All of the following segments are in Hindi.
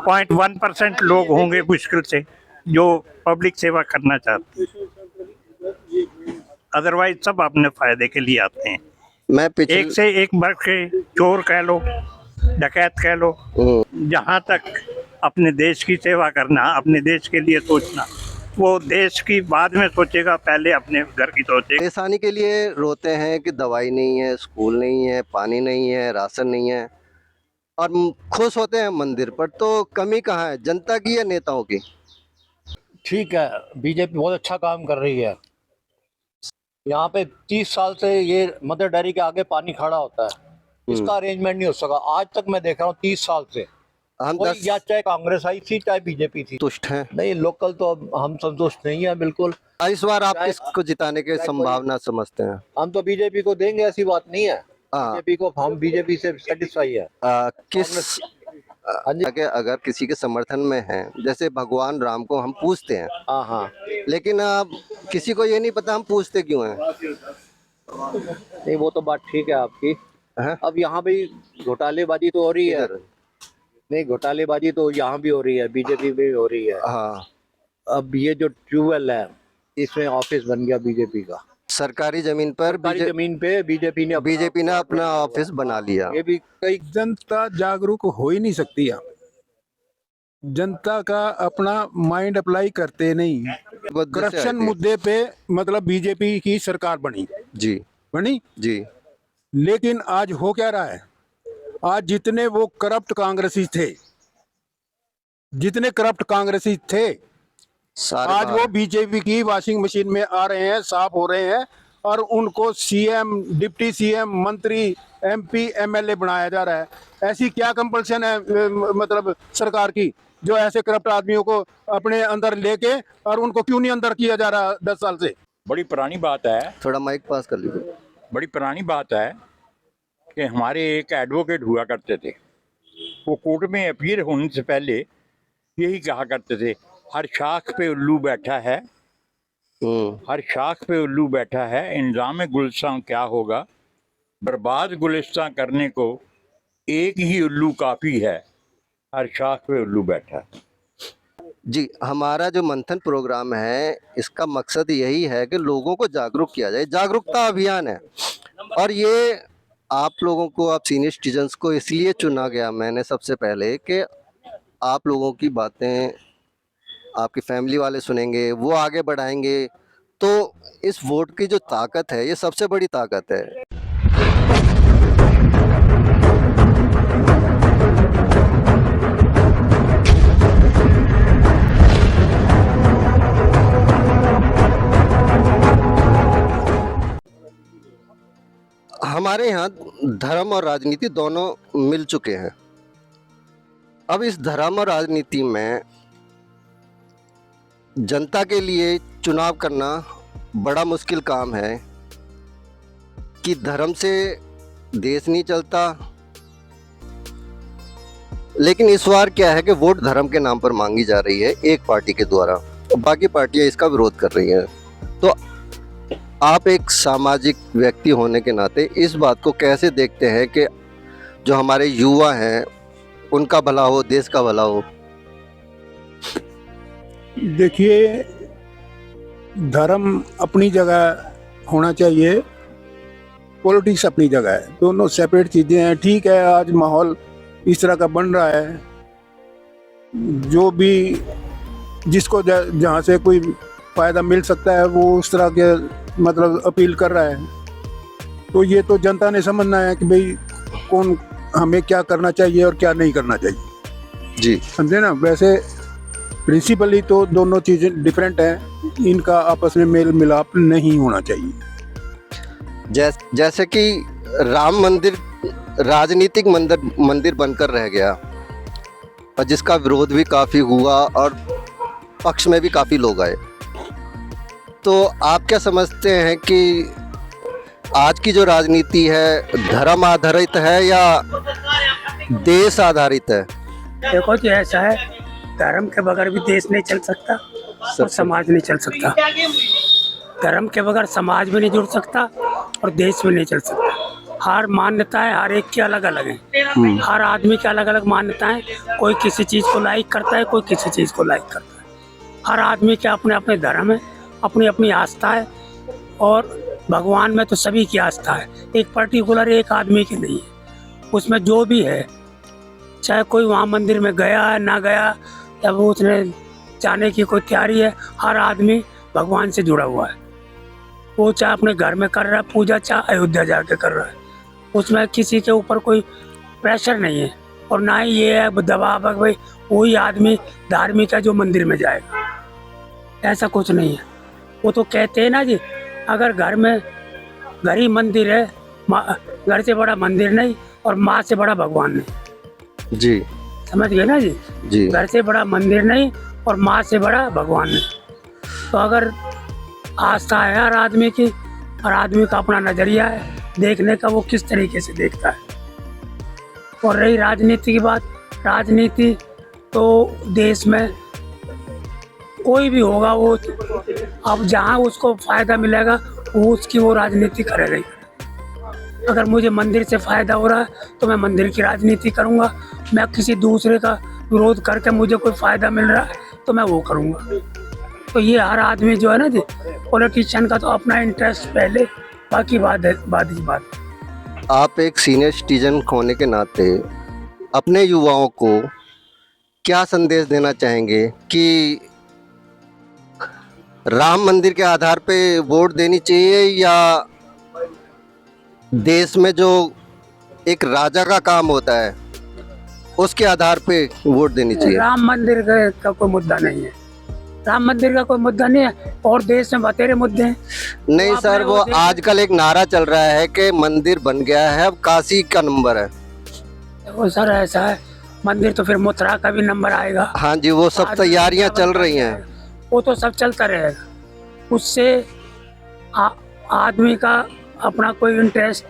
0.1% लोग होंगे मुश्किल से जो पब्लिक सेवा करना चाहते हैं, अदरवाइज सब अपने फायदे के लिए आते हैं। मैं एक से एक वर्ग के चोर कह लो, डकैत कह लो, जहाँ तक अपने देश की सेवा करना, अपने देश के लिए सोचना, वो देश की बाद में सोचेगा, पहले अपने घर की सोचेगा। परेशानी के लिए रोते हैं कि दवाई नहीं है, स्कूल नहीं है, पानी नहीं है, राशन नहीं है, और खुश होते हैं मंदिर पर। तो कमी कहाँ है, जनता की या नेताओं की? ठीक है, बीजेपी बहुत अच्छा काम कर रही है। यहाँ पे 30 साल से ये मदर डेयरी के आगे पानी खड़ा होता है, इसका अरेंजमेंट नहीं हो सका। आज तक मैं देख रहा हूँ 30 साल से हम कोई, या चाहे कांग्रेस आई थी चाहे बीजेपी थी, तुष्ट हैं। नहीं लोकल तो हम संतुष्ट नहीं है बिल्कुल। इस बार आप किसको जिताने की संभावना समझते हैं? हम तो बीजेपी को देंगे, ऐसी बात नहीं है। बीजेपी को, हम बीजेपी से सेटिस्फाई है। किस अगर किसी के समर्थन में हैं, जैसे भगवान राम को हम पूजते हैं, हाँ हाँ, लेकिन किसी को ये नहीं पता हम पूजते क्यों हैं। नहीं वो तो बात ठीक है आपकी। अब यहाँ भी घोटालेबाजी तो हो रही है। नहीं, घोटालेबाजी तो यहाँ भी हो रही है, बीजेपी में भी हो रही है। हाँ, अब ये जो ट्यूबवेल है, इसमें ऑफिस बन गया बीजेपी का। सरकारी जमीन पर जमीन पे बीजेपी ने अपना ऑफिस बना लिया। ये भी कई जनता जागरूक हो ही नहीं सकती है। जनता का अपना माइंड अप्लाई करते नहीं। करप्शन मुद्दे पे मतलब बीजेपी की सरकार बनी जी। लेकिन आज हो क्या रहा है, आज जितने करप्ट कांग्रेसी थे आज वो बीजेपी की वॉशिंग मशीन में आ रहे हैं, साफ हो रहे हैं, और उनको सीएम, डिप्टी सीएम, मंत्री, एमपी, एमएलए बनाया जा रहा है। ऐसी क्या कंपल्सन है मतलब सरकार की, जो ऐसे करप्ट आदमियों को अपने अंदर लेके, और उनको क्यों नहीं अंदर किया जा रहा 10 साल से? बड़ी पुरानी बात है, थोड़ा माइक पास कर लीजिए। बड़ी पुरानी बात है कि हमारे एक एडवोकेट हुआ करते थे, वो कोर्ट में अपीयर होने से पहले यही कहा करते थे, हर शाख पे उल्लू बैठा है, हर शाख पे उल्लू बैठा है, इंजाम गुलिस्तां क्या होगा, बर्बाद गुलिस्तां करने को एक ही उल्लू काफ़ी है, हर शाख पे उल्लू बैठा है। जी, हमारा जो मंथन प्रोग्राम है, इसका मकसद यही है कि लोगों को जागरूक किया जाए। जागरूकता अभियान है, और ये आप लोगों को, आप सीनियर सिटीजन्स को इसलिए चुना गया मैंने सबसे पहले कि आप लोगों की बातें आपकी फैमिली वाले सुनेंगे, वो आगे बढ़ाएंगे। तो इस वोट की जो ताकत है, ये सबसे बड़ी ताकत है। हमारे यहाँ धर्म और राजनीति दोनों मिल चुके हैं। अब इस धर्म और राजनीति में जनता के लिए चुनाव करना बड़ा मुश्किल काम है कि धर्म से देश नहीं चलता। लेकिन इस बार क्या है कि वोट धर्म के नाम पर मांगी जा रही है एक पार्टी के द्वारा, और बाकी पार्टियां इसका विरोध कर रही हैं। तो आप एक सामाजिक व्यक्ति होने के नाते इस बात को कैसे देखते हैं कि जो हमारे युवा हैं उनका भला हो, देश का भला हो? देखिए, धर्म अपनी जगह होना चाहिए, पॉलिटिक्स अपनी जगह है, दोनों सेपरेट चीज़ें हैं। ठीक है, आज माहौल इस तरह का बन रहा है, जो भी जिसको जहाँ से कोई फ़ायदा मिल सकता है वो उस तरह के मतलब अपील कर रहा है। तो ये तो जनता ने समझना है कि भाई कौन हमें क्या करना चाहिए और क्या नहीं करना चाहिए। जी, समझे ना। वैसे प्रिंसिपली तो दोनों चीज़ें डिफरेंट हैं, इनका आपस में मेल मिलाप नहीं होना चाहिए। जैसे कि राम मंदिर राजनीतिक मंदिर बनकर रह गया, और जिसका विरोध भी काफ़ी हुआ और पक्ष में भी काफ़ी लोग आए। तो आप क्या समझते हैं कि आज की जो राजनीति है धर्म आधारित है या देश आधारित है? देखो जी, ऐसा है, धर्म के बगैर भी देश नहीं चल सकता और समाज नहीं चल सकता। धर्म के बगैर समाज भी नहीं जुड़ सकता और देश भी नहीं चल सकता। हर मान्यताएं हर एक की अलग अलग है। हर आदमी की अलग अलग मान्यताएं, कोई किसी चीज़ को लाइक करता है, कोई किसी चीज़ को लाइक करता है। हर आदमी के अपने अपने धर्म है, अपनी अपनी आस्था है, और भगवान में तो सभी की आस्था है, एक पर्टिकुलर एक आदमी की नहीं है। उसमें जो भी है, चाहे कोई वहाँ मंदिर में गया है ना गया, या वो उसने जाने की कोई तैयारी है, हर आदमी भगवान से जुड़ा हुआ है। वो चाहे अपने घर में कर रहा है पूजा, चाहे अयोध्या जाके कर रहा है, उसमें किसी के ऊपर कोई प्रेशर नहीं है, और ना ही ये है दबाव है भाई वही आदमी धार्मिक है जो मंदिर में जाएगा, ऐसा कुछ नहीं है। वो तो कहते हैं ना जी, अगर घर ही मंदिर है, घर से बड़ा मंदिर नहीं और माँ से बड़ा भगवान नहीं। जी, समझ गए ना जी? जी, घर से बड़ा मंदिर नहीं और माँ से बड़ा भगवान नहीं। तो अगर आस्था है हर आदमी की, हर आदमी का अपना नजरिया है देखने का, वो किस तरीके से देखता है। और रही राजनीति की बात, राजनीति तो देश में कोई भी होगा, वो अब जहाँ उसको फायदा मिलेगा वो उसकी वो राजनीति करेगा ही। अगर मुझे मंदिर से फायदा हो रहा है तो मैं मंदिर की राजनीति करूँगा, मैं किसी दूसरे का विरोध करके मुझे कोई फायदा मिल रहा है तो मैं वो करूँगा। तो ये हर आदमी जो है ना जी, पॉलिटिशियन का तो अपना इंटरेस्ट पहले, बाकी बात है, बाद की बात। आप एक सीनियर सिटीजन होने के नाते अपने युवाओं को क्या संदेश देना चाहेंगे कि राम मंदिर के आधार पे वोट देनी चाहिए, या देश में जो एक राजा का काम होता है उसके आधार पे वोट देनी चाहिए? राम मंदिर का कोई मुद्दा नहीं है, राम मंदिर का कोई मुद्दा नहीं है, और देश में बतेरे मुद्दे हैं। नहीं सर, वो आजकल एक नारा चल रहा है कि मंदिर बन गया है, अब काशी का नंबर है। वो सर ऐसा है, मंदिर तो फिर मथुरा का भी नंबर आएगा। हाँ जी, वो सब तैयारियां चल रही हैं। वो तो सब चलता रहेगा, उससे आदमी का अपना कोई इंटरेस्ट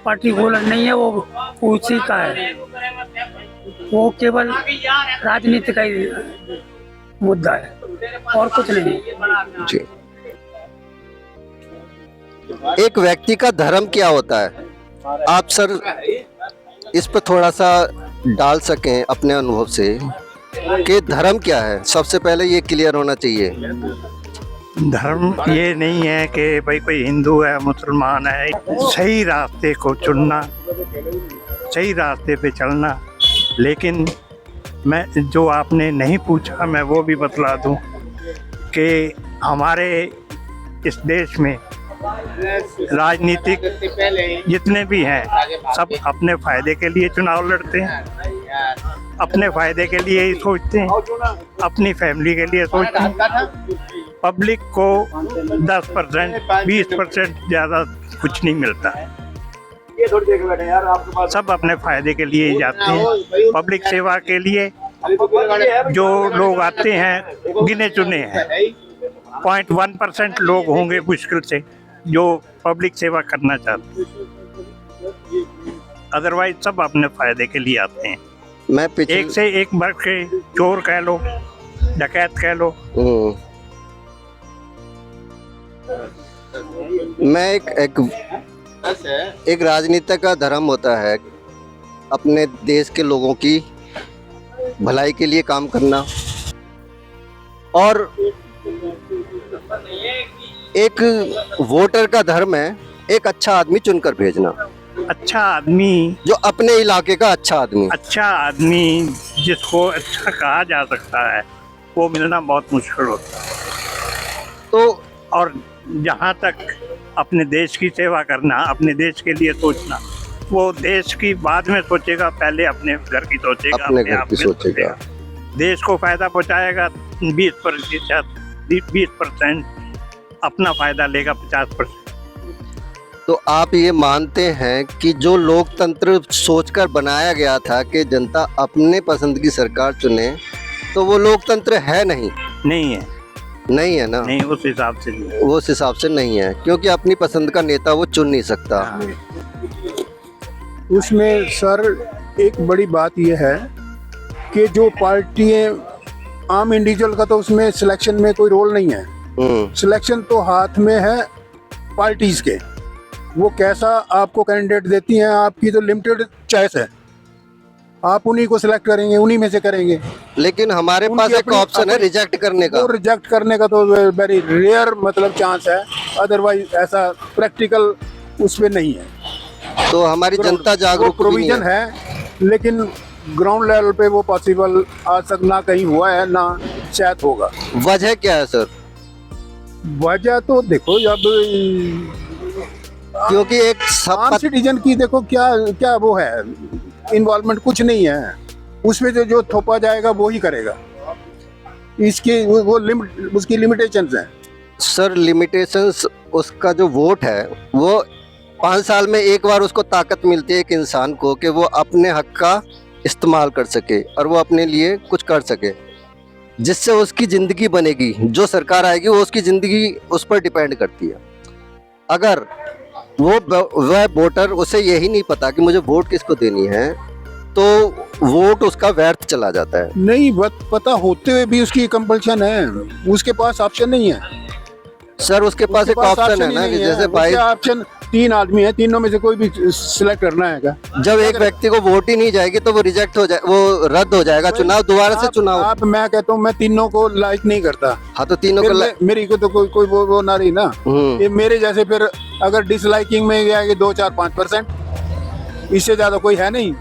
पर्टिकुलर नहीं है, वो उसी का है, वो केवल राजनीति का ही मुद्दा है और कुछ नहीं। जी, एक व्यक्ति का धर्म क्या होता है, आप सर इस पर थोड़ा सा डाल सकें अपने अनुभव से कि धर्म क्या है? सबसे पहले ये क्लियर होना चाहिए। धर्म ये नहीं है कि भाई कोई हिंदू है मुसलमान है, सही रास्ते को चुनना, सही रास्ते पे चलना। लेकिन मैं जो आपने नहीं पूछा मैं वो भी बतला दूं कि हमारे इस देश में राजनीतिक जितने भी हैं सब अपने फायदे के लिए चुनाव लड़ते हैं, अपने फायदे के लिए ही सोचते हैं, अपनी फैमिली के लिए सोचते हैं। पब्लिक को 10% 20% ज़्यादा कुछ नहीं मिलता, सब अपने फायदे के लिए ही जाते हैं। पब्लिक सेवा के लिए जो लोग आते हैं गिने चुने हैं, 0.1% लोग होंगे मुश्किल से जो पब्लिक सेवा करना चाहते हैं, अदरवाइज सब अपने फायदे के लिए आते हैं। मैं एक से एक बढ़ के चोर कह लो, डकैत कह लो। मैं एक राजनीति का धर्म होता है अपने देश के लोगों की भलाई के लिए काम करना, और एक वोटर का धर्म है एक अच्छा आदमी चुनकर भेजना। अच्छा आदमी, जो अपने इलाके का अच्छा आदमी जिसको अच्छा कहा जा सकता है वो मिलना बहुत मुश्किल होता है। तो और जहाँ तक अपने देश की सेवा करना, अपने देश के लिए सोचना, वो देश की बाद में सोचेगा, पहले अपने घर की सोचेगा, अपने घर की सोचेगा। देश को फायदा पहुँचाएगा 20%, अपना फायदा लेगा 50%। तो आप ये मानते हैं कि जो लोकतंत्र सोचकर बनाया गया था कि जनता अपने पसंद की सरकार चुने, तो वो लोकतंत्र है नहीं है ना? नहीं, उस हिसाब से नहीं। वो उस हिसाब से नहीं है, क्योंकि अपनी पसंद का नेता वो चुन नहीं सकता। उसमें सर एक बड़ी बात यह है कि जो पार्टियां, आम इंडिविजुअल का तो उसमें सिलेक्शन में कोई रोल नहीं है। सिलेक्शन तो हाथ में है पार्टीज के, वो कैसा आपको कैंडिडेट देती हैं, आपकी तो लिमिटेड चॉइस है, आप उन्हीं को सिलेक्ट करेंगे, उन्हीं में से करेंगे। लेकिन हमारे उनकी पास एक अपनी- ऑप्शन है अपनी- रिजेक्ट करने का। वो रिजेक्ट करने का तो वेरी रेयर मतलब चांस है, अदरवाइज ऐसा प्रैक्टिकल उस पे नहीं है। तो हमारी जनता जागरूक भी नहीं प्रोविजन है। है, लेकिन ग्राउंड लेवल पे वो पॉसिबल आज तक ना कहीं हुआ है, ना शायद होगा। वजह क्या है सर? वजह तो देखो, जब क्योंकि एक सब आम सिटीजन की देखो क्या क्या वो है, इन्वॉल्वमेंट कुछ नहीं है उसमें, जो थोपा जाएगा वो ही करेगा। इसकी वो लिमिट, उसकी लिमिटेशंस हैं। सर लिमिटेशंस, उसका जो वोट है वो 5 साल में एक बार उसको ताकत मिलती है एक इंसान को कि वो अपने हक का इस्तेमाल कर सके और वो अपने लिए कुछ कर सके, जिससे उसकी ज़िंदगी बनेगी। जो सरकार आएगी वो उसकी ज़िंदगी उस पर डिपेंड करती है। अगर वह वोटर, उसे यही नहीं पता कि मुझे वोट किसको देनी है, तो वोट उसका व्यर्थ चला जाता है। नहीं पता होते हुए भी उसकी कंपल्शन है, उसके पास ऑप्शन नहीं है। सर उसके पास एक ऑप्शन है ना कि जैसे भाई ऑप्शन 3 आदमी है, तीनों में से कोई भी सिलेक्ट करना है। जब एक व्यक्ति को वोट ही नहीं जाएगी तो वो रिजेक्ट हो जाए, वो रद्द हो जाएगा चुनाव, दोबारा से चुनाव। आप मैं कहता हूँ मैं तीनों को लाइक नहीं करता। हाँ तो तीनों फिर को मेरी को तो कोई वो ना रही ना। ये मेरे जैसे फिर अगर डिसलाइकिंग में गया कि 2-4-5%, इससे ज्यादा कोई है नहीं।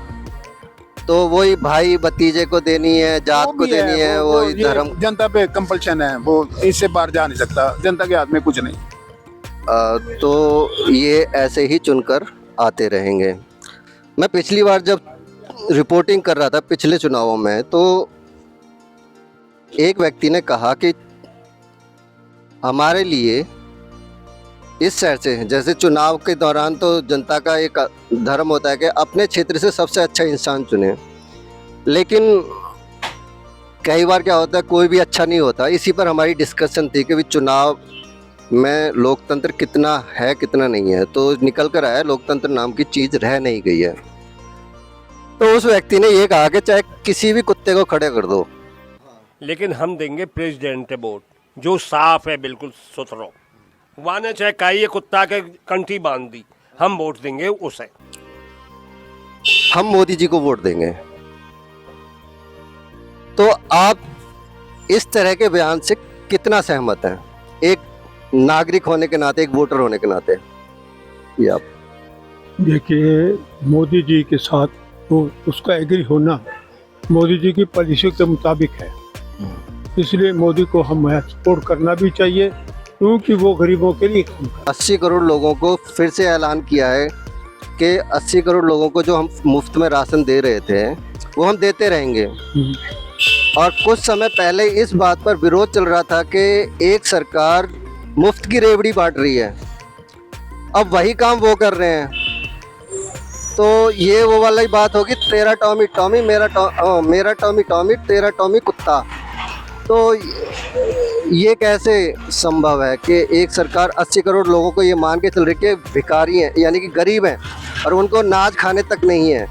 तो वही भाई भतीजे को देनी है, जात वो को भी है, देनी है, वो ये धर्म। जनता पे कंपल्शन है, वो इससे बाहर जा नहीं सकता, जनता के हाथ में कुछ नहीं। तो ये ऐसे ही चुनकर आते रहेंगे। मैं पिछली बार जब रिपोर्टिंग कर रहा था पिछले चुनावों में, तो एक व्यक्ति ने कहा कि हमारे लिए इस शहर से, जैसे चुनाव के दौरान तो जनता का एक धर्म होता है कि अपने क्षेत्र से सबसे अच्छा इंसान चुने, लेकिन कई बार क्या होता है कोई भी अच्छा नहीं होता। इसी पर हमारी डिस्कशन थी कि भी चुनाव में लोकतंत्र कितना है कितना नहीं है, तो निकल कर आया लोकतंत्र नाम की चीज़ रह नहीं गई है। तो उस व्यक्ति ने ये कहा कि चाहे किसी भी कुत्ते को खड़े कर दो, लेकिन हम देंगे प्रेसिडेंट वोट जो साफ है, बिल्कुल सुथरा। वहाँ ने चाहे काई कुत्ता के कंठी बांध दी, हम वोट देंगे उसे। हम मोदी जी को वोट देंगे। तो आप इस तरह के बयान से कितना सहमत हैं, एक नागरिक होने के नाते, एक वोटर होने के नाते? ये आप देखिए, मोदी जी के साथ तो उसका एग्री होना मोदी जी की पॉलिसी के मुताबिक है, इसलिए मोदी को हमें सपोर्ट करना भी चाहिए, क्योंकि वो गरीबों के लिए काम कर। 80 करोड़ लोगों को फिर से ऐलान किया है कि 80 करोड़ लोगों को जो हम मुफ्त में राशन दे रहे थे वो हम देते रहेंगे। और कुछ समय पहले इस बात पर विरोध चल रहा था कि एक सरकार मुफ्त की रेवड़ी बांट रही है, अब वही काम वो कर रहे हैं। तो ये वो वाली बात होगी, तेरा टॉमी टॉमी मेरा टॉमी टॉमी तेरा टॉमी कुत्ता। तो ये कैसे संभव है कि एक सरकार 80 करोड़ लोगों को ये मान के चल रही है कि भिखारी हैं, यानी कि गरीब हैं, और उनको नाज खाने तक नहीं है।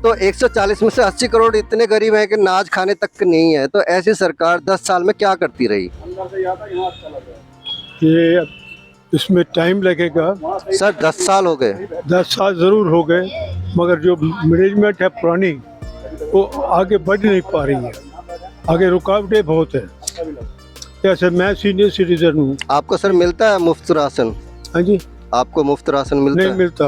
तो 140 में से 80 करोड़ इतने गरीब हैं कि नाज खाने तक नहीं है। तो ऐसी सरकार 10 साल में क्या करती रही? ये इसमें टाइम लगेगा, सर 10 साल हो गए। 10 साल ज़रूर हो गए, मगर जो मैनेजमेंट है पुरानी वो आगे बढ़ नहीं पा रही है, आगे रुकावटें बहुत है। जैसे मैं सीनियर सिटीजन हूँ। आपको सर मिलता है मुफ्त राशन? हाँ जी। आपको मुफ्त राशन मिलता नहीं है? मिलता।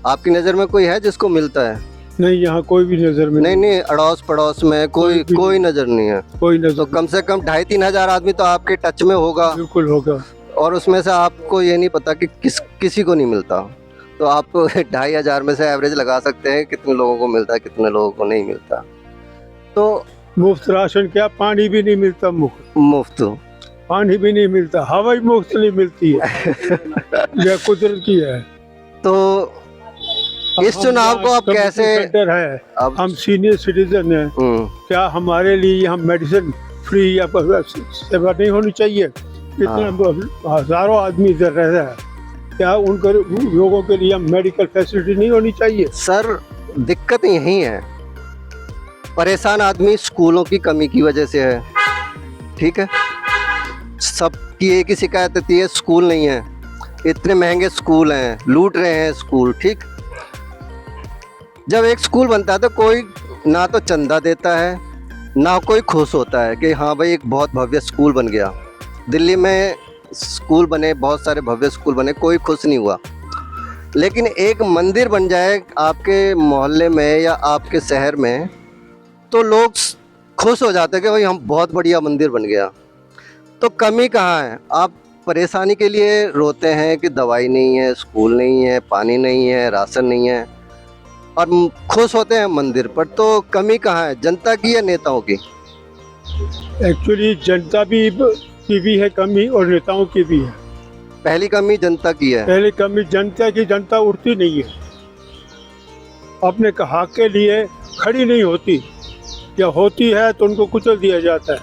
आपकी नज़र में कोई है जिसको मिलता है? नहीं, यहाँ कोई भी नज़र में नहीं, अड़ोस पड़ोस में कोई नज़र नहीं है। कोई तो नज़र कम से कम 2,5-3 हज़ार आदमी तो आपके टच में होगा, बिल्कुल होगा। और उसमें से आपको ये नहीं पता कि किसी को नहीं मिलता। तो आप 2,500 में से एवरेज लगा सकते हैं कितने लोगों को मिलता है, कितने लोगों को नहीं मिलता। तो मुफ्त राशन क्या, पानी भी नहीं मिलता, मुफ्त पानी भी नहीं मिलता, हवा ही मुफ्त नहीं मिलती है। यह कुदरत की है। तो इस चुनाव को आप कैसे, सेंटर है, अब हम सीनियर सिटीजन हैं, क्या हमारे लिए यहाँ मेडिसिन फ्री या सेवा नहीं होनी चाहिए? इतने हजारों आदमी इधर रह रहा है, क्या उनको लोगों के लिए मेडिकल फैसिलिटी नहीं होनी चाहिए? सर दिक्कत यही है, परेशान आदमी स्कूलों की कमी की वजह से है, ठीक है। सबकी एक ही शिकायत होती है, स्कूल नहीं है। इतने महंगे स्कूल हैं, लूट रहे हैं स्कूल, ठीक। जब एक स्कूल बनता है तो कोई ना तो चंदा देता है, ना कोई खुश होता है कि हाँ भाई एक बहुत भव्य स्कूल बन गया। दिल्ली में स्कूल बने, बहुत सारे भव्य स्कूल बने, कोई खुश नहीं हुआ। लेकिन एक मंदिर बन जाए आपके मोहल्ले में या आपके शहर में तो लोग खुश हो जाते हैं कि भाई हम बहुत बढ़िया मंदिर बन गया। तो कमी कहाँ है? आप परेशानी के लिए रोते हैं कि दवाई नहीं है, स्कूल नहीं है, पानी नहीं है, राशन नहीं है, और खुश होते हैं मंदिर पर। तो कमी कहाँ है, जनता की या नेताओं की? एक्चुअली जनता की भी है कमी और नेताओं की भी है। पहली कमी जनता की है। पहली कमी जनता की, जनता उठती नहीं है, अपने हक के लिए खड़ी नहीं होती, या होती है तो उनको कुचल दिया जाता है।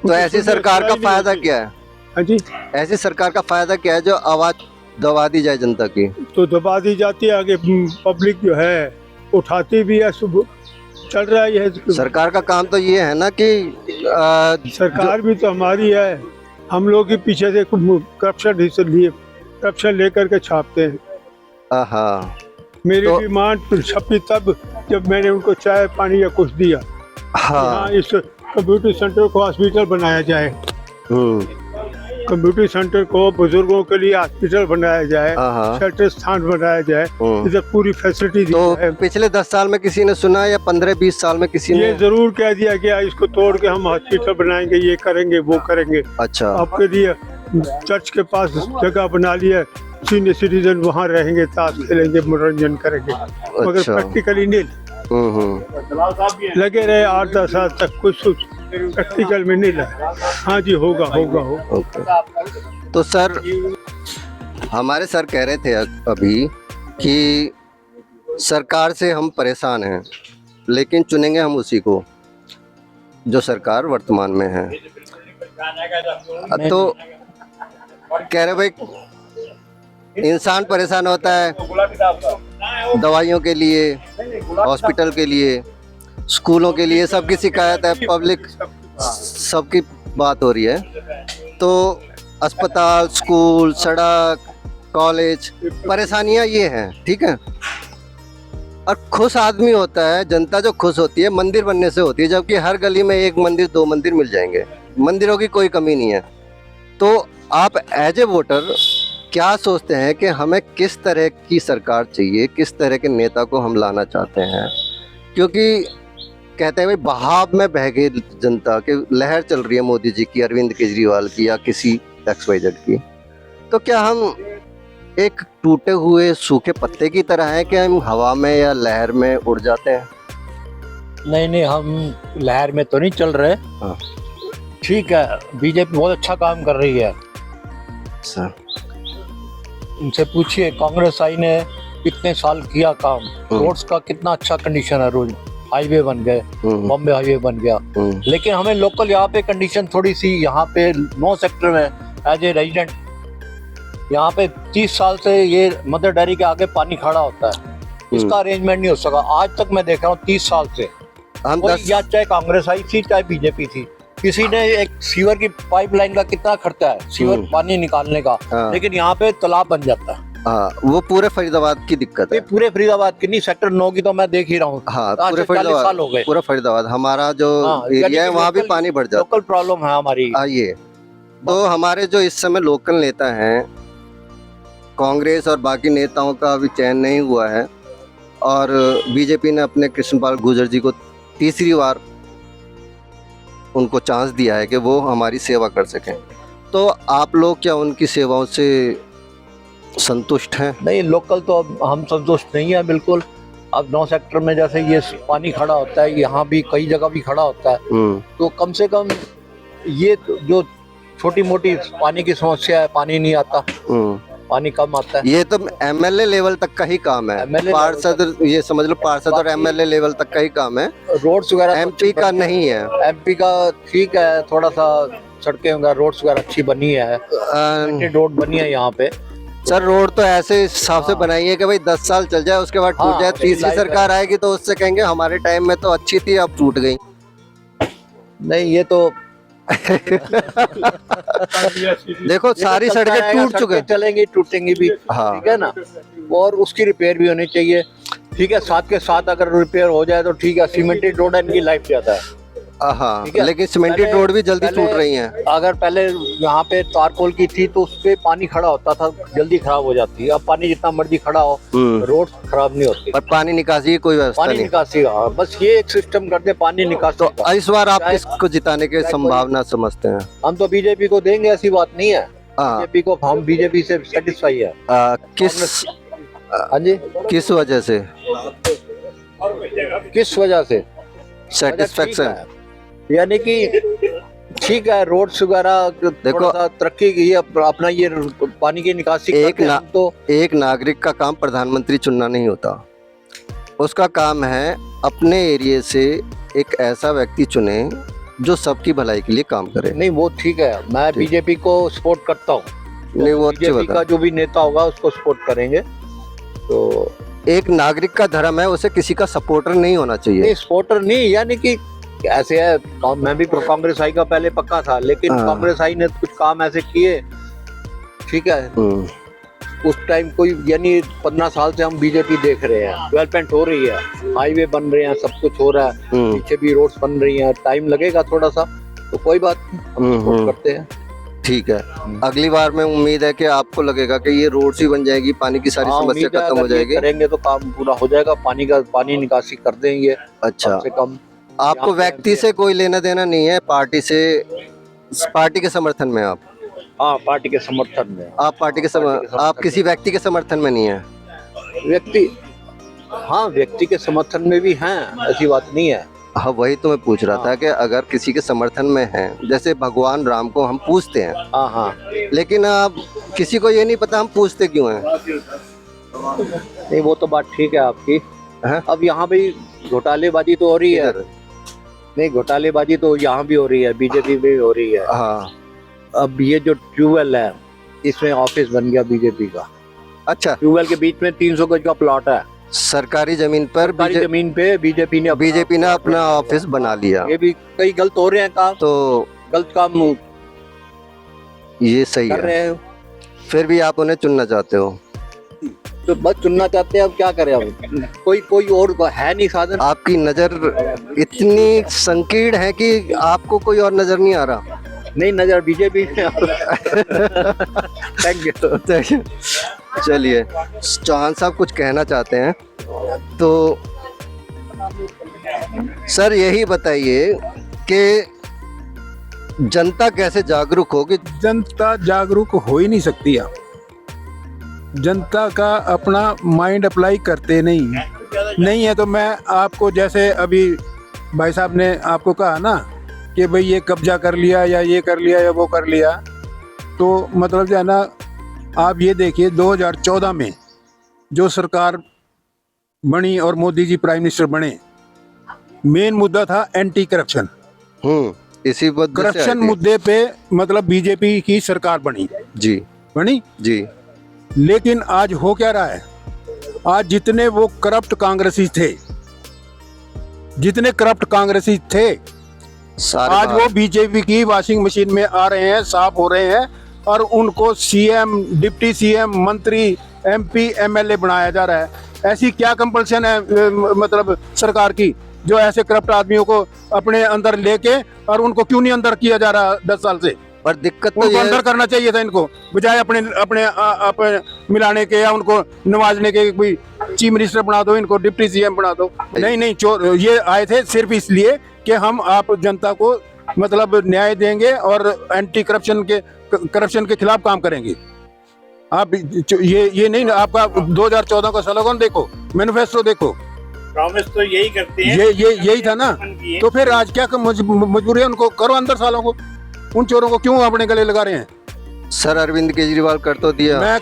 तो ऐसी सरकार का फायदा क्या है? हाँ जी, ऐसी सरकार का फायदा क्या है जो आवाज दबा दी जाए जनता की? तो दबा दी जाती है, आगे पब्लिक जो है उठाती भी है, चल रहा है। सरकार का काम तो ये है ना कि सरकार भी तो हमारी है, हम लोग के पीछे से करप्शन लेकर के छापते हैं। मेरी तो- डिमांड छपी तब जब मैंने उनको चाय पानी या कुछ दिया। हाँ, इस कंप्यूटर सेंटर को हॉस्पिटल बनाया जाए, कंप्यूटर सेंटर को बुजुर्गों के लिए हॉस्पिटल बनाया जाए, हाँ। शेल्टर स्थान बनाया जाए, इधर पूरी फैसिलिटी दी तो जाए। पिछले 10 साल में किसी ने सुना या 15-20 साल में किसी ये ने? जरूर कह दिया गया इसको तोड़ के हम हॉस्पिटल बनाएंगे, ये करेंगे, वो करेंगे। अच्छा, आपके लिए चर्च के पास जगह बना लिया, सीनियर सिटीजन वहाँ रहेंगे, ताश खेलेंगे, मनोरंजन करेंगे, मगर अच्छा। प्रैक्टिकली नहीं लगे रहे 8-10 साल तक, कुछ प्रैक्टिकल में नहीं लगा। हाँ जी, होगा। ओके। तो सर, हमारे सर कह रहे थे अभी कि सरकार से हम परेशान हैं, लेकिन चुनेंगे हम उसी को जो सरकार वर्तमान में है। तो कह रहे भाई इंसान परेशान होता है दवाइयों के लिए, हॉस्पिटल के लिए, स्कूलों के लिए, सबकी शिकायत है, पब्लिक सबकी बात हो रही है। तो अस्पताल, स्कूल, सड़क, कॉलेज, परेशानियां ये हैं, ठीक है। और खुश आदमी होता है, जनता जो खुश होती है मंदिर बनने से होती है, जबकि हर गली में 1 मंदिर 2 मंदिर मिल जाएंगे, मंदिरों की कोई कमी नहीं है। तो आप एज ए वोटर क्या सोचते हैं कि हमें किस तरह की सरकार चाहिए, किस तरह के नेता को हम लाना चाहते हैं? क्योंकि कहते हैं भाई बहाव में बह गई जनता, के लहर चल रही है मोदी जी की, अरविंद केजरीवाल की, या किसी XYZ की। तो क्या हम एक टूटे हुए सूखे पत्ते की तरह हैं कि हम हवा में या लहर में उड़ जाते हैं? नहीं, हम लहर में तो नहीं चल रहे। हाँ। ठीक है, बीजेपी बहुत अच्छा काम कर रही है। सर, उनसे पूछिए कांग्रेस आई ने कितने साल किया काम, रोड्स का कितना अच्छा कंडीशन है, रोज हाईवे बन गए, बॉम्बे हाईवे बन गया। लेकिन हमें लोकल यहाँ पे कंडीशन थोड़ी सी, यहाँ पे 9 सेक्टर में एज ए रेजिडेंट, यहाँ पे 30 साल से ये मदर डेयरी के आगे पानी खड़ा होता है, इसका अरेंजमेंट नहीं हो सका आज तक। मैं देख रहा हूँ 30 साल से, या चाहे कांग्रेस आई थी चाहे बीजेपी थी, किसी ने एक सीवर की पाइपलाइन का कितना खर्चा है, सीवर पानी निकालने का, लेकिन यहाँ पे तालाब बन जाता है। हाँ, वो पूरे फरीदाबाद की दिक्कत है। पूरे फरीदाबाद की नहीं, सेक्टर 9 की तो मैं देख ही रहा हूँ। हाँ, पूरे फरीदाबाद हो गए। पूरा फरीदाबाद हमारा जो एरिया है वहाँ भी पानी भर जाता है। लोकल प्रॉब्लम है हमारी। ये तो हमारे जो इस समय लोकल नेता हैं, कांग्रेस और बाकी नेताओं का अभी चयन नहीं हुआ है, और बीजेपी ने अपने कृष्णपाल गुर्जर जी को तीसरी बार उनको चांस दिया है कि वो हमारी सेवा कर सकें। तो आप लोग क्या उनकी सेवाओं से संतुष्ट हैं? नहीं, लोकल तो अब हम संतुष्ट नहीं है बिल्कुल। अब 9 सेक्टर में जैसे ये पानी खड़ा होता है, यहाँ भी कई जगह भी खड़ा होता है, तो कम से कम ये जो छोटी मोटी पानी की समस्या है, पानी नहीं आता, पानी कम आता है। ये तो MLA लेवल तक का ही काम है, पार्षद, ये समझ लो पार्षद और MLA लेवल तक का ही काम है। रोड्स वगैरह MP का नहीं है। MP का ठीक है, थोड़ा सा सड़कें वगैरह, रोड्स वगैरह अच्छी बनी है, रोड बनी है यहाँ पे। सर, रोड तो ऐसे हिसाब से बनाई है कि भाई 10 साल चल जाए, उसके बाद टूट जाए। तीसरी सरकार आएगी तो उससे कहेंगे हमारे टाइम में तो अच्छी थी, अब टूट गई। नहीं, ये तो देखो सारी सड़कें टूट चुके हैं। चलेंगी, टूटेंगी भी, हाँ। ठीक है ना, और उसकी रिपेयर भी होनी चाहिए, ठीक है। साथ के साथ अगर रिपेयर हो जाए तो ठीक है, सीमेंटेड रोड है, इनकी लाइफ ज्यादा है, हाँ, ठीक है। लेकिन सीमेंटेड पहले- रोड भी जल्दी पहले टूट रही हैं। अगर पहले यहाँ पे तारकोल की थी तो उस पे पानी खड़ा होता था, जल्दी खराब हो जाती है। अब पानी जितना मर्जी खड़ा हो, रोड खराब नहीं होती। पर पानी निकासी की कोई व्यवस्था पानी नहीं। निकासी का बस ये एक सिस्टम कर दे, पानी निकासी तो का। इस बार आप चाहे- किसको जिताने के संभावना समझते हैं? हम तो बीजेपी को देंगे, ऐसी बात नहीं है। हाँ। बीजेपी को, हम बीजेपी से सेटिस्फाई है। किस हाँ जी, किस वजह से किस वजह से? सेटिस्फेक्शन? यानी कि ठीक है, रोड्स वगैरह देखो, थोड़ा सा तरक्की की है, अपना ये पानी की निकासी एक करते हैं ना- हम तो। एक नागरिक का काम प्रधानमंत्री चुनना नहीं होता। उसका काम है अपने एरिया से एक ऐसा व्यक्ति चुने जो सबकी भलाई के लिए काम करे। नहीं वो ठीक है, मैं बीजेपी को सपोर्ट करता हूँ। नहीं, वो अच्छी बीजेपी बात का है। जो भी नेता होगा उसको सपोर्ट करेंगे। तो एक नागरिक का धर्म है उसे किसी का सपोर्टर नहीं होना चाहिए। नहीं, सपोर्टर नहीं, यानी कि ऐसे है, मैं भी कांग्रेस आई का पहले पक्का था, लेकिन हाँ। कांग्रेस आई ने कुछ काम ऐसे किए, ठीक है। उस टाइम कोई, यानी 15 साल से हम बीजेपी देख रहे हैं, डेवलपमेंट हो रही है, हाईवे बन रहे हैं, सब कुछ हो रहा है, पीछे भी रोड्स बन रही हैं। टाइम लगेगा थोड़ा सा, तो कोई बात नहीं, हम सपोर्ट करते हैं। ठीक है, अगली बार में उम्मीद है कि आपको लगेगा कि ये रोड ही बन जाएगी, पानी की सारी हाँ, समस्या उम्मीद है खत्म हो अगर ये जाएगी। करेंगे तो काम पूरा हो जाएगा, पानी निकासी कर देंगे अच्छा, कम से कम। आपको यहाँ पे व्यक्ति से कोई लेना देना नहीं है, पार्टी से, पार्टी के समर्थन में आप? हाँ, पार्टी के समर्थन में। आप पार्टी के आप किसी व्यक्ति के समर्थन में नहीं है? व्यक्ति, हाँ, व्यक्ति के समर्थन में भी हैं, ऐसी बात नहीं है। हाँ, वही तो मैं पूछ रहा था कि अगर किसी के समर्थन में हैं, जैसे भगवान राम को हम पूजते हैं, हाँ हाँ, लेकिन अब किसी को ये नहीं पता हम पूजते क्यों हैं। नहीं वो तो बात ठीक है आपकी। हाँ? अब यहाँ भी घोटालेबाजी तो हो रही है। इधर? नहीं, घोटालेबाजी तो यहाँ भी हो रही है, बीजेपी में भी हो रही है। हाँ, अब ये जो ट्यूबवेल है, इसमें ऑफिस बन गया बीजेपी का। अच्छा, ट्यूबवेल के बीच में 300 गज का प्लॉट है, सरकारी जमीन पर सरकारी जमीन पे बीजेपी ने अपना ऑफिस बना लिया, ये भी कई गलत हो रहे हैं काम, तो गलत काम ये सही कर है। रहे हैं। फिर भी आप उन्हें चुनना चाहते हो? तो बस चुनना चाहते हैं, अब क्या करें, अब कोई और है नहीं साधन। आपकी नजर इतनी संकीर्ण है कि आपको कोई और नजर नहीं आ रहा। नहीं, नजर बीजेपी थैंक यू। चलिए, चौहान साहब कुछ कहना चाहते हैं तो सर यही बताइए कि जनता कैसे जागरूक होगी? जनता जागरूक हो ही नहीं सकती। आप जनता का अपना माइंड अप्लाई करते नहीं है। तो मैं आपको, जैसे अभी भाई साहब ने आपको कहा ना कि भाई ये कब्जा कर लिया या ये कर लिया या वो कर लिया, तो मतलब जो है ना, आप ये देखिए 2014 में जो सरकार बनी और मोदी जी प्राइम मिनिस्टर बने, मेन मुद्दा था एंटी करप्शन। इसी मुद्दे से करप्शन आए थे। मुद्दे पे मतलब बीजेपी की सरकार बनी जी। लेकिन आज हो क्या रहा है? आज जितने वो करप्ट कांग्रेसी थे सारे आज बाहर। वो बीजेपी की वॉशिंग मशीन में आ रहे हैं, साफ हो रहे हैं, और उनको सीएम, डिप्टी सीएम, मंत्री, एमपी, एमएलए बनाया जा रहा है। ऐसी क्या कंपल्सन है मतलब सरकार की, जो ऐसे करप्ट आदमियों को अपने अंदर लेके, और उनको क्यों नहीं अंदर किया जा रहा 10 साल से? पर दिक्कत तो उनको ये अंदर करना चाहिए था इनको, बजाय अपने मिलाने के या उनको नवाजने के। कोई चीफ मिनिस्टर बना दो, इनको डिप्टी सीएम बना दो। नहीं, चोर ये आए थे सिर्फ इसलिए कि हम आप जनता को मतलब न्याय देंगे और एंटी करप्शन के खिलाफ काम करेंगे। आप ये नहीं, आपका 2014 का स्लोगन देखो, मैनिफेस्टो देखो, प्रॉमिस तो यही करते हैं। यही था ना। तो फिर आज क्या मजबूरी है? उनको करो अंदर सालों को, उन चोरों को क्यों अपने गले लगा रहे हैं? सर अरविंद केजरीवाल कर तो दिया। मैं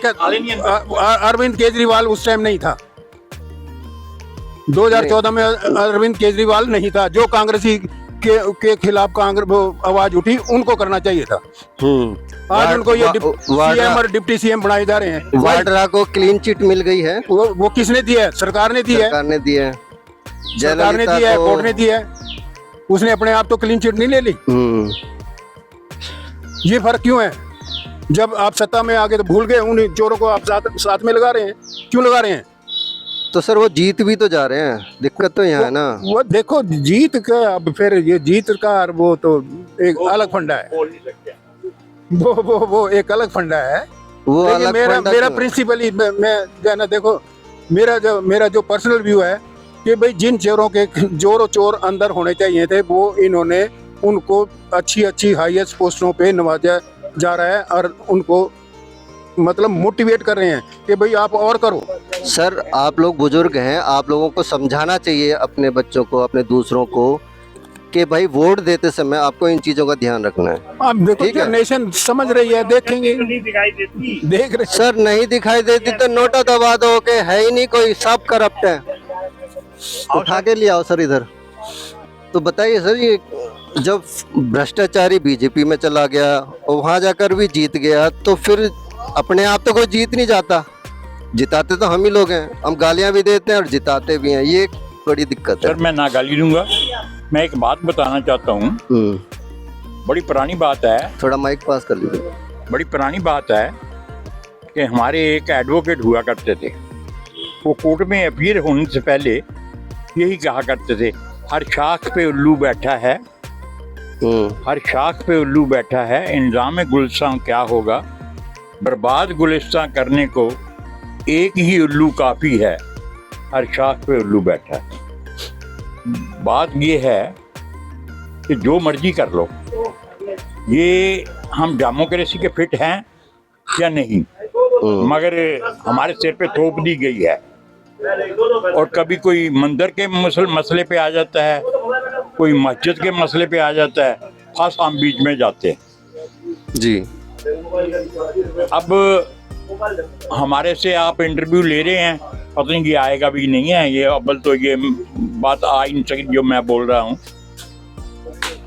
अरविंद केजरीवाल उस टाइम नहीं था, 2014 में अरविंद केजरीवाल नहीं था। जो कांग्रेसी के खिलाफ कांग्रेस आवाज उठी, उनको करना चाहिए था। आज उनको ये सीएम और डिप्टी सीएम बनाए जा रहे हैं। वाड्रा को क्लीन चिट मिल गई है। वो किसने दी है? सरकार ने दी है। सरकार ने दी है, सरकार ने दी है, कोर्ट ने दी है। उसने अपने आप तो क्लीन चिट नहीं ले ली। ये फर्क क्यों है? जब आप सत्ता में आ गए तो भूल गए, उन चोरों को आप साथ में लगा रहे हैं, क्यों लगा रहे हैं? तो सर वो जीत भी तो जा रहे हैं, दिक्कत तो यहाँ है ना। वो देखो जीत का, अब फिर ये जीत का वो तो एक अलग फंडा है, वो एक अलग फंडा है। वो लेकिन अलग मेरा फंडा मेरा क्यों है? प्रिंसिपली मैं जो है ना, देखो मेरा जो पर्सनल व्यू है कि भाई जिन चोर अंदर होने चाहिए थे, वो इन्होंने उनको अच्छी हाईएस्ट पोस्टों पे नवाजा जा रहा है और उनको मतलब मोटिवेट कर रहे हैं कि भाई आप और करो। सर आप लोग बुजुर्ग हैं, आप लोगों को समझाना चाहिए अपने बच्चों को, अपने दूसरों को, कि भाई वोट देते समय आपको इन चीजों का ध्यान रखना है। आप देखो ठीक है। जनरेशन समझ रही है, देखेंगे, देख रहे। सर नहीं दिखाई देती तो नोटा दबा दो कि है ही नहीं कोई, सब करप्ट है। उठा के ले आओ सर इधर। तो बताइए सर, ये जब भ्रष्टाचारी बीजेपी में चला गया और वहां जाकर भी जीत गया, तो फिर अपने आप तो कोई जीत नहीं जाता, जिताते तो हम ही लोग हैं। हम गालियां भी देते हैं और जिताते भी हैं, ये बड़ी दिक्कत है। सर मैं ना गाली दूंगा, मैं एक बात बताना चाहता हूँ। बड़ी पुरानी बात है, थोड़ा माइक पास कर लीजिए। बड़ी पुरानी बात है कि हमारे एक एडवोकेट हुआ करते थे। वो कोर्ट में अपीयर होने से पहले यही कहा करते थे, हर शाख पे उल्लू बैठा है, हर शाख पे उल्लू बैठा है, इंजाम गुलिस्तां क्या होगा, बर्बाद गुलिस्तां करने को एक ही उल्लू काफ़ी है, हर शाख पे उल्लू बैठा है। बात ये है कि जो मर्जी कर लो, ये हम डेमोक्रेसी के फिट हैं या नहीं, मगर हमारे सिर पे थोप दी गई है। और कभी कोई मंदिर के मसले पे आ जाता है, कोई मस्जिद के मसले पे आ जाता है, खास हम बीच में जाते हैं जी। अब हमारे से आप इंटरव्यू ले रहे हैं, पता नहीं कि आएगा भी नहीं है, ये अव्वल तो ये बात आ ही नहीं सकी जो मैं बोल रहा हूँ।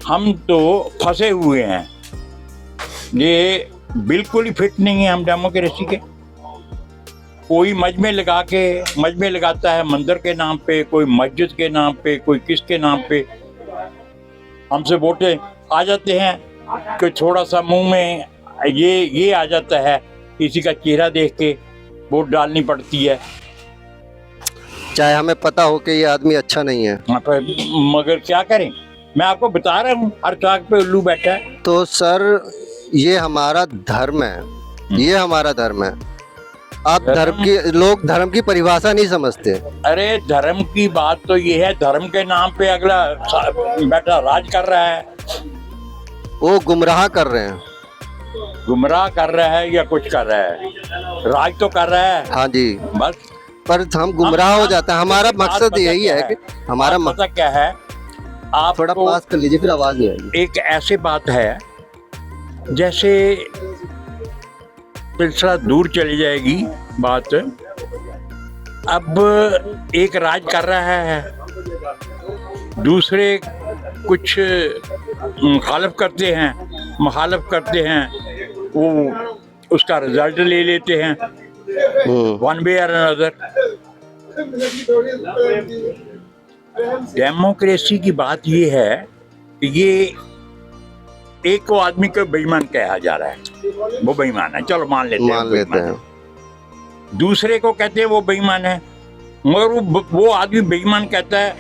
हम तो फंसे हुए हैं, ये बिल्कुल ही फिट नहीं है हम डेमोक्रेसी के। कोई मजमे लगाता है मंदिर के नाम पे, कोई मस्जिद के नाम पे, कोई किसके नाम पे। हमसे वोटें आ जाते हैं कि थोड़ा सा मुंह में ये आ जाता है, किसी का चेहरा देख के वोट डालनी पड़ती है, चाहे हमें पता हो कि ये आदमी अच्छा नहीं है। मगर क्या करें, मैं आपको बता रहा हूँ, हर चाक पे उल्लू बैठा है। तो सर ये हमारा धर्म है, ये हमारा धर्म है। आप लोग धर्म की परिभाषा नहीं समझते। अरे धर्म की बात तो ये है, धर्म के नाम पे अगला बैठा राज कर रहा है, वो गुमराह कर रहे हैं। गुमराह कर रहा है या कुछ कर रहा है, राज तो कर रहा है। हाँ जी, बस पर हम गुमराह हो जाते हैं। हमारा मकसद यही है कि हमारा पता क्या है, आप थोड़ा पास कर लीजिए, फिर आवाज नहीं आएगी। एक ऐसी बात है जैसे सिलसिला दूर चली जाएगी बात। अब एक राज कर रहा है, दूसरे कुछ मुखालफ करते हैं, वो उसका रिजल्ट ले लेते हैं वन वे और अनदर। डेमोक्रेसी की बात ये है कि ये एक को आदमी को बेईमान कहा जा रहा है, वो बेईमान है, चलो मान लेते हैं। दूसरे को कहते हैं वो बेईमान है, मगर वो आदमी बेईमान कहता है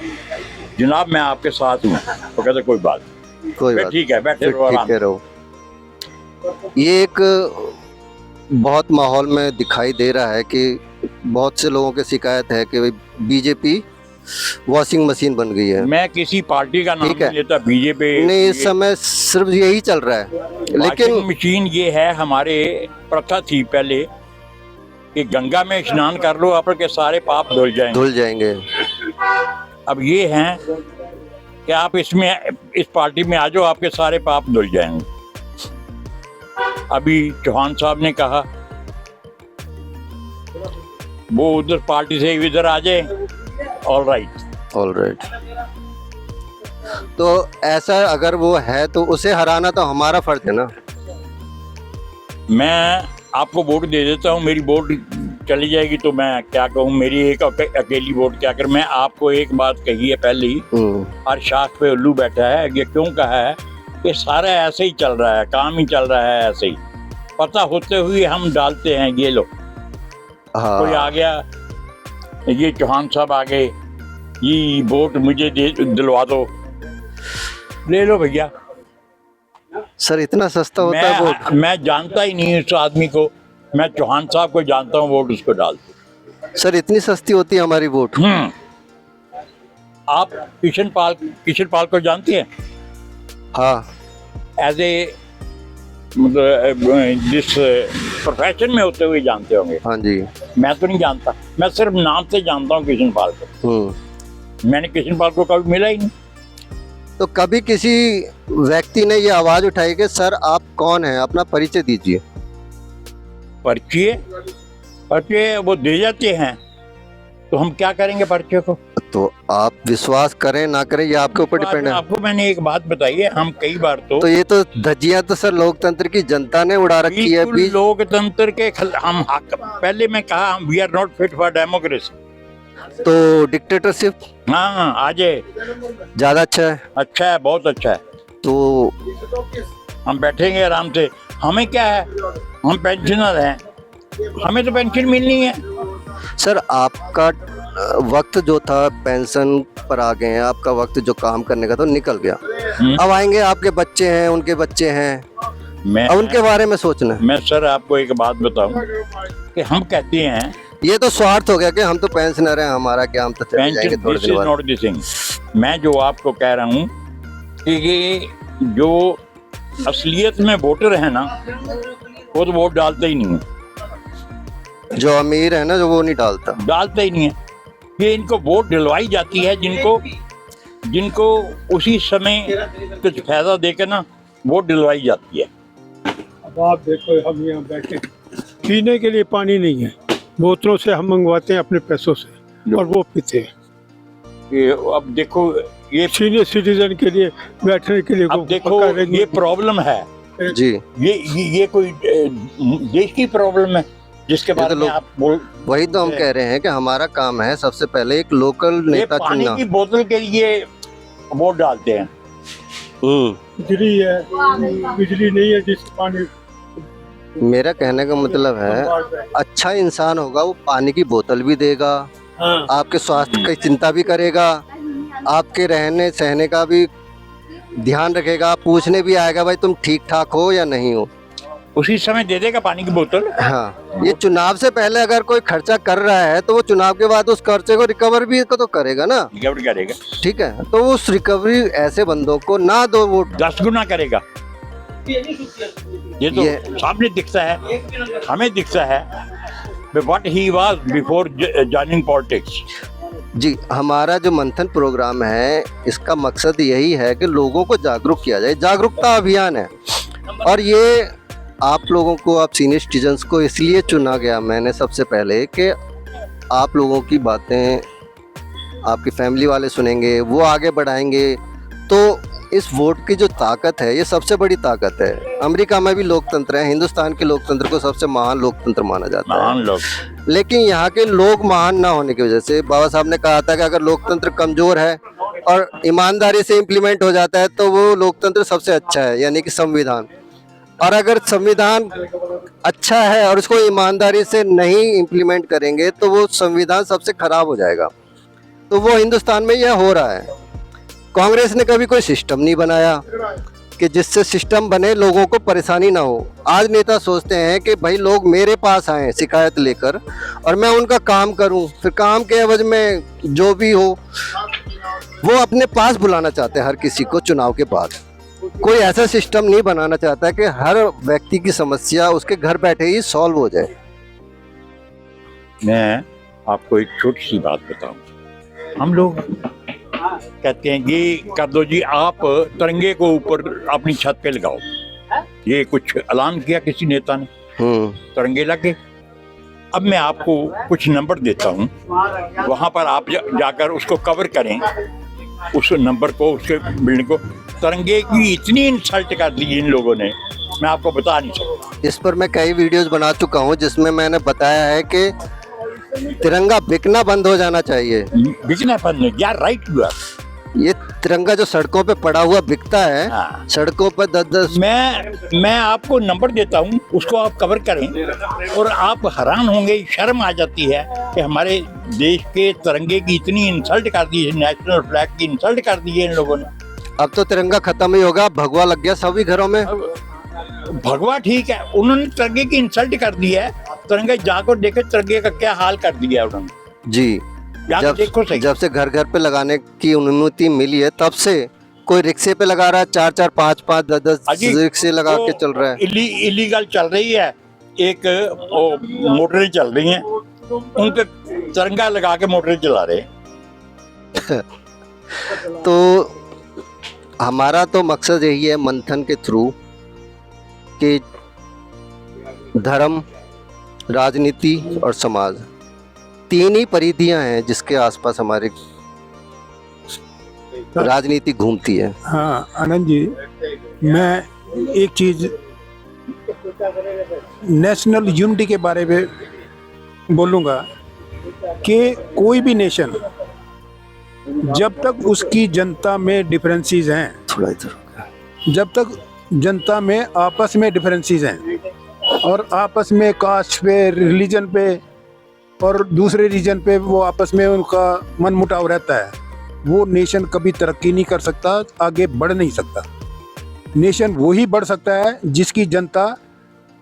जनाब मैं आपके साथ हूँ, तो कहते कोई बात ठीक है, बैठे रहो। ये एक बहुत माहौल में दिखाई दे रहा है कि बहुत से लोगों की शिकायत है कि बीजेपी वॉशिंग मशीन बन गई है। मैं किसी पार्टी का नाम नहीं लेता, बीजेपी नहीं, इस समय सिर्फ यही चल रहा है। लेकिन मशीन ये है, हमारे प्रथा थी पहले कि गंगा में स्नान कर लो, आपके सारे पाप धुल जाएंगे। अब ये है कि आप इस पार्टी में आ जाओ, आपके सारे पाप धुल जाएंगे। अभी चौहान साहब ने कहा वो उधर पार्टी से इधर आ जाए, ऑल राइट। तो ऐसा अगर वो है तो उसे हराना तो हमारा फर्ज है ना। मैं आपको वोट दे देता हूँ, मेरी वोट चली जाएगी तो मैं क्या कहूँ, मेरी एक अकेली वोट क्या कर। मैं आपको एक बात कही है पहले ही, हर शाख पे उल्लू बैठा है। ये क्यों कहा है ये सारा ऐसे ही चल रहा है, काम ही चल रहा है ऐसे ही, पता होते हुए हम डालते हैं। ये लो, कोई आ गया, ये चौहान साहब आ गए, ये वोट मुझे दिलवा दो, ले लो भैया। सर इतना सस्ता होता है वोट? मैं जानता ही नहीं उस आदमी को, मैं चौहान साहब को जानता हूँ, वोट उसको डाल दो। सर इतनी सस्ती होती है हमारी वोट? आप किशन पाल को जानते हैं? हाँ। एज ए मतलब जिस प्रोफेशन में होते हुए जानते होंगे। हाँ जी। मैं तो नहीं जानता, मैं सिर्फ नाम से जानता हूँ किशन पाल को। मैंने किशन पाल को कभी मिला ही नहीं। तो कभी किसी व्यक्ति ने ये आवाज उठाई कि सर आप कौन हैं, अपना परिचय दीजिए? परिचय वो दे जाते हैं, तो हम क्या करेंगे परिचय को? तो आप विश्वास करें ना करें ये आपके ऊपर डिपेंड है। आपको मैंने एक बात बताई है, हम कई बार तो ये तो धज्जियां तो सर लोकतंत्र की जनता ने उड़ा रखी है। लोकतंत्र के हम हक, पहले मैं कहा we are not fit for democracy, तो डिक्टेटरशिप हाँ आ जाए ज्यादा अच्छा है। अच्छा है, बहुत अच्छा है। तो हम बैठेंगे आराम से, हमें क्या है, हम पेंशनर हैं, हमें तो पेंशन मिलनी है। सर आपका वक्त जो था पेंशन पर आ गए हैं, आपका वक्त जो काम करने का तो निकल गया। अब आएंगे आपके बच्चे हैं, उनके बच्चे हैं, अब उनके बारे में सोचना है। मैं सर आपको एक बात बताऊं कि हम कहते हैं ये तो स्वार्थ हो गया कि हम तो पेंशनर हैं, हमारा क्या, हम तो चले जाएंगे थोड़े दिन बाद। Not this thing. मैं जो आपको कह रहा हूँ कि ये जो असलियत में वोटर है ना, वो तो वोट डालते ही नहीं है। जो अमीर है ना, जो वो नहीं डालते ही नहीं है। ये इनको वोट दिलवाई जाती है, जिनको उसी समय कुछ फायदा देकर ना वोट दिलवाई जाती है। अब आप देखो, हम यहाँ बैठे, पीने के लिए पानी नहीं है, बोतलों से हम मंगवाते हैं अपने पैसों से और वो पीते हैं। अब देखो, ये सीनियर सिटीजन के लिए बैठने के लिए, अब देखो ये प्रॉब्लम है जी। ये कोई देश की प्रॉब्लम है जिसके बारे में आप बोल। वही तो हम कह रहे हैं कि हमारा काम है सबसे पहले एक लोकल नेता चुनना। पानी की बोतल के लिए वोट डालते हैं। बिजली है, बिजली नहीं है जिस पानी। मेरा कहने का मतलब है अच्छा इंसान होगा, वो पानी की बोतल भी देगा, आपके स्वास्थ्य की चिंता भी करेगा, आपके रहने सहने का भी ध्यान रखेगा, पूछने भी आएगा भाई तुम ठीक ठाक हो या नहीं हो, उसी समय दे देगा पानी की बोतल। हाँ, ये चुनाव से पहले अगर कोई खर्चा कर रहा है तो वो चुनाव के बाद उस खर्चे को रिकवर भी तो करेगा ना। रिकवर करेगा, ठीक है, तो उस रिकवरी ऐसे बंदों को ना दो वोट, 10 गुना करेगा। ये तो सामने दिखता है, हमें दिखता है what he was before joining politics. जी, हमारा जो मंथन प्रोग्राम है इसका मकसद यही है कि लोगों को जागरूक किया जाए, जागरूकता अभियान है। और ये आप लोगों को, आप सीनियर सिटीजन्स को इसलिए चुना गया मैंने सबसे पहले कि आप लोगों की बातें आपकी फैमिली वाले सुनेंगे, वो आगे बढ़ाएंगे। तो इस वोट की जो ताकत है ये सबसे बड़ी ताकत है। अमेरिका में भी लोकतंत्र है, हिंदुस्तान के लोकतंत्र को सबसे महान लोकतंत्र माना जाता है। लेकिन यहाँ के लोग महान ना होने की वजह से, बाबा साहब ने कहा था कि अगर लोकतंत्र कमजोर है और ईमानदारी से इम्प्लीमेंट हो जाता है तो वो लोकतंत्र सबसे अच्छा है, यानी कि संविधान। और अगर संविधान अच्छा है और उसको ईमानदारी से नहीं इम्प्लीमेंट करेंगे तो वो संविधान सबसे खराब हो जाएगा। तो वो हिंदुस्तान में यह हो रहा है। कांग्रेस ने कभी कोई सिस्टम नहीं बनाया कि जिससे सिस्टम बने, लोगों को परेशानी ना हो। आज नेता सोचते हैं कि भाई लोग मेरे पास आए शिकायत लेकर और मैं उनका काम करूं, फिर काम के एवज में जो भी हो वो अपने पास बुलाना चाहते हैं हर किसी को चुनाव के बाद। कोई ऐसा सिस्टम नहीं बनाना चाहता है कि हर व्यक्ति की समस्या उसके घर बैठे ही सॉल्व हो जाए। मैं आपको एक छोटी सी बात बताऊं। हम लोग कहते हैं ये कर दो जी, आप तिरंगे को ऊपर अपनी छत पे लगाओ। ये कुछ ऐलान किया किसी नेता ने, तिरंगे लगे। अब मैं आपको कुछ नंबर देता हूँ, वहाँ पर आप जाकर उसको कवर करें, उस नंबर को, उसके बिल्डिंग को। तिरंगे की इतनी इंसल्ट कर दी इन लोगों ने, मैं आपको बता नहीं सकता। इस पर मैं कई वीडियोस बना चुका हूँ जिसमें मैंने बताया है कि तिरंगा बिकना बंद हो जाना चाहिए। बिकना बंद, यार राइट यू आर। ये तिरंगा जो सड़कों पे पड़ा हुआ बिकता है, हाँ। सड़कों पर 10-10 मैं आपको नंबर देता हूँ, उसको आप कवर करें और आप हैरान होंगे, शर्म आ जाती है कि हमारे देश के तिरंगे की इतनी इंसल्ट कर दी है, नेशनल फ्लैग की इंसल्ट कर दी है इन लोगों ने। अब तो तिरंगा खत्म ही होगा, भगवा लग गया सभी घरों में। भगवा ठीक है, उन्होंने तिरंगे की इंसल्ट कर दी है। तिरंगे जाकर देखे तिरंगे का क्या हाल कर दिया है उन्होंने। जी, जाकर देखो सही। जब से घर घर पे लगाने की अनुमति मिली है तब से कोई रिक्शे पे लगा रहा है, 4-4, 5-5, 10-10 रिक्शे लगा के चल रहा है। इलीगल चल रही है, एक मोटरें चल रही हैं, उनके तिरंगा लगा के मोटरें चला रहे हैं। तो हमारा तो मकसद यही है मंथन के थ्रू कि धर्म, राजनीति और समाज, तीन ही परिधियां हैं जिसके आसपास हमारी राजनीति घूमती है। हाँ आनंद जी, मैं एक चीज नेशनल यूनिटी के बारे में बोलूँगा कि कोई भी नेशन जब तक उसकी जनता में डिफरेंसेस हैं, थोड़ा इधर, जब तक जनता में आपस में डिफरेंसेस हैं और आपस में कास्ट पे, रिलीजन पे और दूसरे रीजन पे वो आपस में उनका मन मुटाव रहता है, वो नेशन कभी तरक्की नहीं कर सकता, आगे बढ़ नहीं सकता। नेशन वो ही बढ़ सकता है जिसकी जनता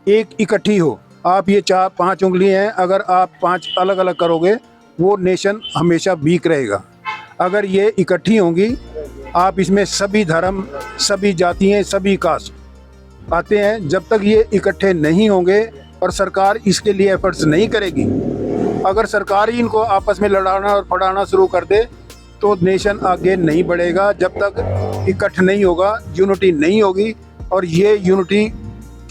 एक इकट्ठी हो। आप ये 4-5 उंगली हैं, अगर आप 5 अलग अलग करोगे वो नेशन हमेशा वीक रहेगा। अगर ये इकट्ठी होंगी, आप इसमें सभी धर्म, सभी जातियाँ, सभी कास्ट आते हैं, जब तक ये इकट्ठे नहीं होंगे और सरकार इसके लिए एफर्ट्स नहीं करेगी, अगर सरकार ही इनको आपस में लड़ाना और पढ़ाना शुरू कर दे तो नेशन आगे नहीं बढ़ेगा। जब तक इकट्ठ नहीं होगा, यूनिटी नहीं होगी, और ये यूनिटी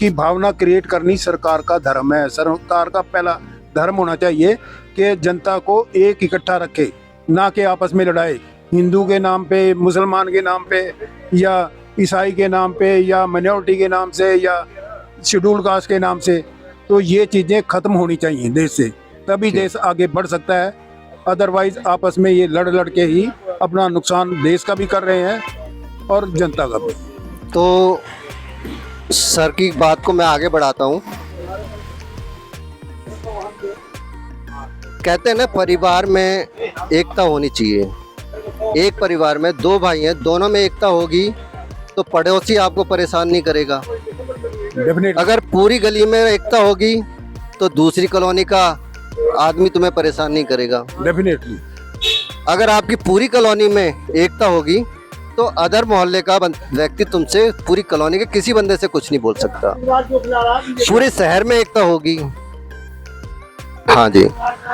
की भावना क्रिएट करनी सरकार का धर्म है। सरकार का पहला धर्म होना चाहिए कि जनता को एक इकट्ठा रखे, ना कि आपस में लड़ाए, हिंदू के नाम पे, मुसलमान के नाम पे, या ईसाई के नाम पे, या माइनॉरिटी के नाम से, या शेड्यूल कास्ट के नाम से। तो ये चीज़ें ख़त्म होनी चाहिए देश से, तभी देश आगे बढ़ सकता है। अदरवाइज आपस में ये लड़ के ही अपना नुकसान देश का भी कर रहे हैं और जनता का भी। तो सर की बात को मैं आगे बढ़ाता हूँ। कहते हैं ना, परिवार में एकता होनी चाहिए। एक परिवार में 2 भाई हैं, दोनों में एकता होगी तो पड़ोसी आपको परेशान नहीं करेगा। डेफिनेटली। अगर पूरी गली में एकता होगी तो दूसरी कॉलोनी का आदमी तुम्हें परेशान नहीं करेगा। डेफिनेटली। अगर आपकी पूरी कॉलोनी में एकता होगी तो अदर मोहल्ले का व्यक्ति तुमसे, पूरी कॉलोनी के किसी बंदे से कुछ नहीं बोल सकता। पूरे शहर में एकता होगी। हाँ जी,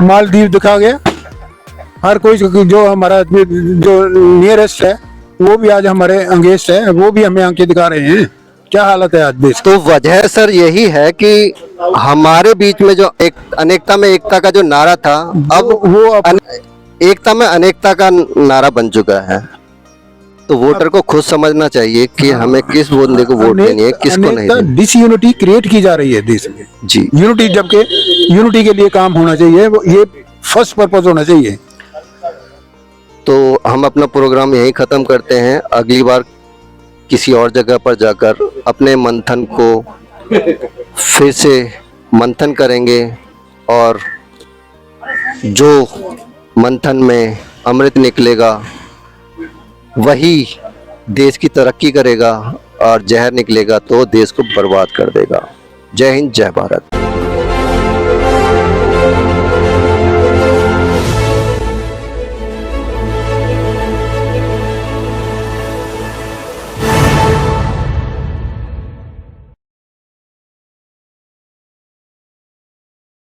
मालदीव दिखा गया, हर कोई जो हमारा जो नियरेस्ट है वो भी आज हमारे अंगेस्ट है, वो भी हमें आंखें दिखा रहे हैं। क्या हालत है आज देश। तो वजह सर यही है कि हमारे बीच में जो एक अनेकता में एकता का जो नारा था, अब वो एकता में अनेकता का नारा बन चुका है। तो वोटर को खुद समझना चाहिए कि हमें किस बंदे को वोट देनी है, किसको नहीं देनी। डिसयूनिटी क्रिएट की जा रही है देश में जी। यूनिटी, जबकि यूनिटी के लिए काम होना चाहिए, ये फर्स्ट पर्पस होना चाहिए। तो हम अपना प्रोग्राम यहीं ख़त्म करते हैं। अगली बार किसी और जगह पर जाकर अपने मंथन को फिर से मंथन करेंगे और जो मंथन में अमृत निकलेगा वही देश की तरक्की करेगा, और जहर निकलेगा तो देश को बर्बाद कर देगा। जय हिंद, जय भारत।